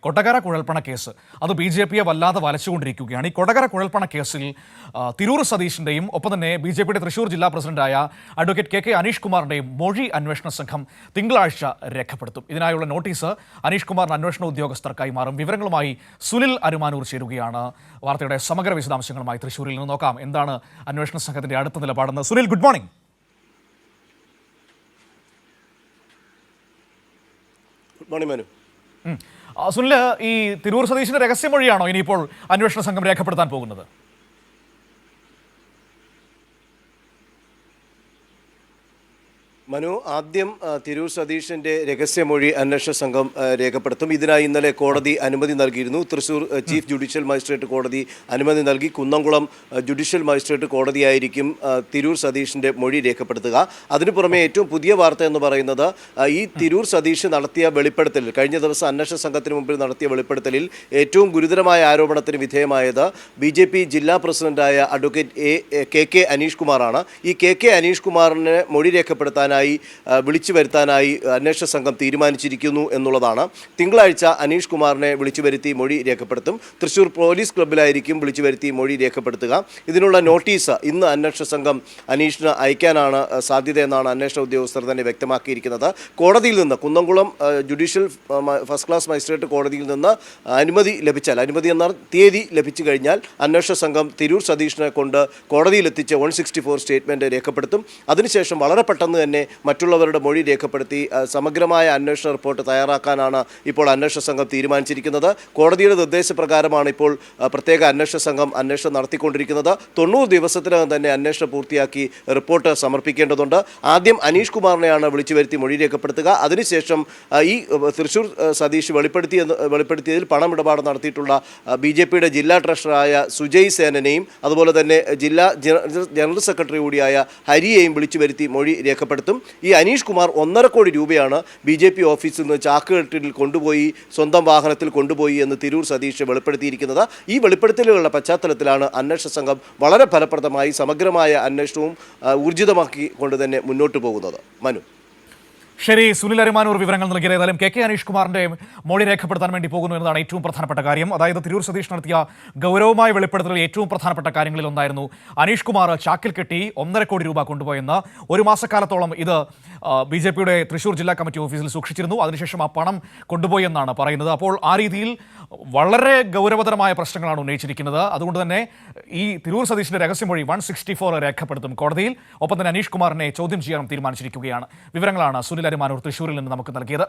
Kodakara കുഴൽപ്പണ case അത് BJPയെ വല്ലാതെ വലച്ചുകൊണ്ടിരിക്കുകയാണ്. ഈ കൊടകര കുഴൽപ്പണ കേസിൽ തിരൂർ സതീഷിൻ്റെയും ഒപ്പം തന്നെ BJPയുടെ തൃശൂർ ജില്ലാ പ്രസിഡന്റായ അഡ്വക്കേറ്റ് KK അനീഷ് കുമാറിൻ്റെയും മൊഴി അന്വേഷണ സംഘം തിങ്കളാഴ്ച രേഖപ്പെടുത്തും. ഇതിനായുള്ള നോട്ടീസ് അനീഷ് കുമാറിന് അന്വേഷണ ഉദ്യോഗസ്ഥർ കൈമാറും. വിവരങ്ങളുമായി സുനിൽ അരുമാനൂർ ചേരുകയാണ്. വാർത്തയുടെ സമഗ്ര വിശദാംശങ്ങളുമായി തൃശൂരിൽ നിന്ന് നോക്കാം. എന്താണ് അന്വേഷണ സംഘത്തിന്റെ അടുത്ത നിലപാടെന്ന്? Sunil, good morning. മനു, സുനിൽ, ഈ തിരൂർ സതീഷിന്റെ രഹസ്യമൊഴിയാണോ ഇനിയിപ്പോൾ അന്വേഷണ സംഘം രേഖപ്പെടുത്താൻ പോകുന്നത്? മനു, ആദ്യം തിരൂർ സതീഷിന്റെ രഹസ്യമൊഴി അന്വേഷണ സംഘം രേഖപ്പെടുത്തും. ഇതിനായി ഇന്നലെ കോടതി അനുമതി നൽകിയിരുന്നു. തൃശൂർ ചീഫ് ജുഡീഷ്യൽ മജിസ്ട്രേറ്റ് കോടതി അനുമതി നൽകി. കുന്നംകുളം ജുഡീഷ്യൽ മജിസ്ട്രേറ്റ് കോടതിയായിരിക്കും തിരൂർ സതീഷിന്റെ മൊഴി രേഖപ്പെടുത്തുക. അതിനു പുറമെ ഏറ്റവും പുതിയ വാർത്ത എന്ന് പറയുന്നത്, ഈ തിരൂർ സതീഷ് നടത്തിയ വെളിപ്പെടുത്തലിൽ, കഴിഞ്ഞ ദിവസം അന്വേഷണ സംഘത്തിന് മുമ്പിൽ നടത്തിയ വെളിപ്പെടുത്തലിൽ ഏറ്റവും ഗുരുതരമായ ആരോപണത്തിന് വിധേയമായത് BJP ജില്ലാ പ്രസിഡന്റായ അഡ്വക്കേറ്റ് KK അനീഷ് കുമാറാണ്. ഈ KK അനീഷ് കുമാറിനെ മൊഴി രേഖപ്പെടുത്താനായി വിളിച്ചു വരുത്താനായി അന്വേഷണ സംഘം തീരുമാനിച്ചിരിക്കുന്നു എന്നുള്ളതാണ്. തിങ്കളാഴ്ച അനീഷ് കുമാറിനെ വിളിച്ചു വരുത്തി മൊഴി രേഖപ്പെടുത്തും. തൃശൂർ പോലീസ് ക്ലബ്ബിലായിരിക്കും വിളിച്ചു വരുത്തി മൊഴി രേഖപ്പെടുത്തുക. ഇതിനുള്ള നോട്ടീസ് ഇന്ന് അന്വേഷണ സംഘം അനീഷിന് അയക്കാനാണ് സാധ്യതയെന്നാണ് അന്വേഷണ ഉദ്യോഗസ്ഥർ തന്നെ വ്യക്തമാക്കിയിരിക്കുന്നത്. കോടതിയിൽ നിന്ന്, Kunnamkulam judicial first class magistrate കോടതിയിൽ നിന്ന് അനുമതി ലഭിച്ചാൽ, അനുമതി എന്ന തീയതി ലഭിച്ചു കഴിഞ്ഞാൽ അന്വേഷണ സംഘം തിരൂർ സതീഷിനെ കൊണ്ട് കോടതിയിലെത്തിച്ച് 164 സ്റ്റേറ്റ്മെൻറ്റ് രേഖപ്പെടുത്തും. അതിനുശേഷം വളരെ പെട്ടെന്ന് തന്നെ മറ്റുള്ളവരുടെ മൊഴി രേഖപ്പെടുത്തി സമഗ്രമായ അന്വേഷണ റിപ്പോർട്ട് തയ്യാറാക്കാനാണ് ഇപ്പോൾ അന്വേഷണ സംഘം തീരുമാനിച്ചിരിക്കുന്നത്. കോടതിയുടെ നിർദ്ദേശപ്രകാരമാണ് ഇപ്പോൾ പ്രത്യേക അന്വേഷണ സംഘം അന്വേഷണം നടത്തിക്കൊണ്ടിരിക്കുന്നത്. 90 ദിവസത്തിനകം തന്നെ അന്വേഷണം പൂർത്തിയാക്കി റിപ്പോർട്ട് സമർപ്പിക്കേണ്ടതുണ്ട്. ആദ്യം അനീഷ് കുമാറിനെയാണ് വിളിച്ചു വരുത്തി മൊഴി രേഖപ്പെടുത്തുക. അതിനുശേഷം ഈ തൃശൂർ സതീഷ് വെളിപ്പെടുത്തിയതിൽ പണമിടപാട് നടത്തിയിട്ടുള്ള BJPയുടെ ജില്ലാ ട്രഷററായ സുജയ് സേനനെയും അതുപോലെ തന്നെ ജില്ലാ ജനറൽ സെക്രട്ടറി കൂടിയായ ഹരിയെയും വിളിച്ചു വരുത്തി മൊഴി രേഖപ്പെടുത്തും. ഈ അനീഷ് കുമാർ 1.5 കോടി രൂപയാണ് BJP ഓഫീസിൽ നിന്ന് ചാക്കുകെട്ടിൽ കൊണ്ടുപോയി, സ്വന്തം വാഹനത്തിൽ കൊണ്ടുപോയി എന്ന് തിരൂർ സതീഷ് വെളിപ്പെടുത്തിയിരിക്കുന്നത്. ഈ വെളിപ്പെടുത്തലുകളുടെ പശ്ചാത്തലത്തിലാണ് അന്വേഷണ സംഘം വളരെ ഫലപ്രദമായി സമഗ്രമായ അന്വേഷണവും ഊർജിതമാക്കിക്കൊണ്ട് തന്നെ മുന്നോട്ട് പോകുന്നത്. മനു, ശരി, സുനിൽ അരുമാനൂർ വിവരങ്ങൾ നൽകിയത്. ഏതായാലും KK അനീഷ് കുമാറിന്റെ മൊഴി രേഖപ്പെടുത്താൻ വേണ്ടി പോകുന്നു എന്നതാണ് ഏറ്റവും പ്രധാനപ്പെട്ട കാര്യം. അതായത് തിരൂർ സതീഷ് നടത്തിയ ഗൗരവമായ വെളിപ്പെടുത്തലിൽ ഏറ്റവും പ്രധാനപ്പെട്ട കാര്യങ്ങളിൽ ഒന്നായിരുന്നു അനീഷ് കുമാർ ചാക്കിൽ കെട്ടി 1.5 കോടി രൂപ കൊണ്ടുപോയെന്ന്. ഒരു മാസക്കാലത്തോളം ഇത് BJPയുടെ തൃശൂർ ജില്ലാ കമ്മിറ്റി ഓഫീസിൽ സൂക്ഷിച്ചിരുന്നു. അതിനുശേഷം ആ പണം കൊണ്ടുപോയി എന്നാണ് പറയുന്നത്. അപ്പോൾ ആ രീതിയിൽ വളരെ ഗൗരവതരമായ പ്രശ്നങ്ങളാണ് ഉന്നയിച്ചിരിക്കുന്നത്. അതുകൊണ്ട് തന്നെ ഈ തിരൂർ സതീഷിന്റെ രഹസ്യമൊഴി 164 രേഖപ്പെടുത്തും കോടതിയിൽ. ഒപ്പം തന്നെ അനീഷ് കുമാറിനെ ചോദ്യം ചെയ്യാനും തീരുമാനിച്ചിരിക്കുകയാണ്. വിവരങ്ങളാണ് സുനിൽ അരുമാനൂർ തൃശൂരിൽ നിന്ന് നമുക്ക് നൽകിയത്.